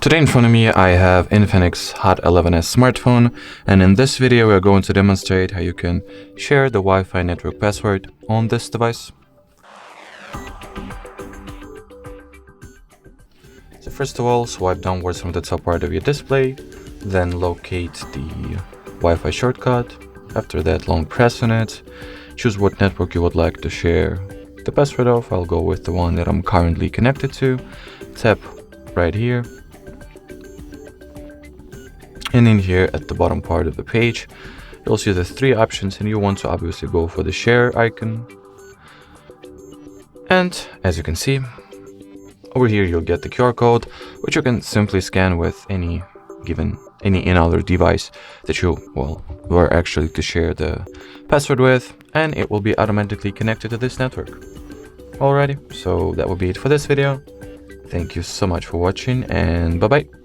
Today in front of me I have INFINIX Hot 11s smartphone, and in this video we are going to demonstrate how you can share the Wi-Fi network password on this device. So first of all, swipe downwards from the top part of your display, then locate the Wi-Fi shortcut. After that, long press on it, choose what network you would like to share the password of. I'll go with the one that I'm currently connected to. Tap right here. And in here at the bottom part of the page, you'll see the three options, and you want to obviously go for the share icon. And as you can see, over here you'll get the QR code, which you can simply scan with any other device that you were actually to share the password with, and it will be automatically connected to this network. Alrighty, so that will be it for this video. Thank you so much for watching, and bye bye.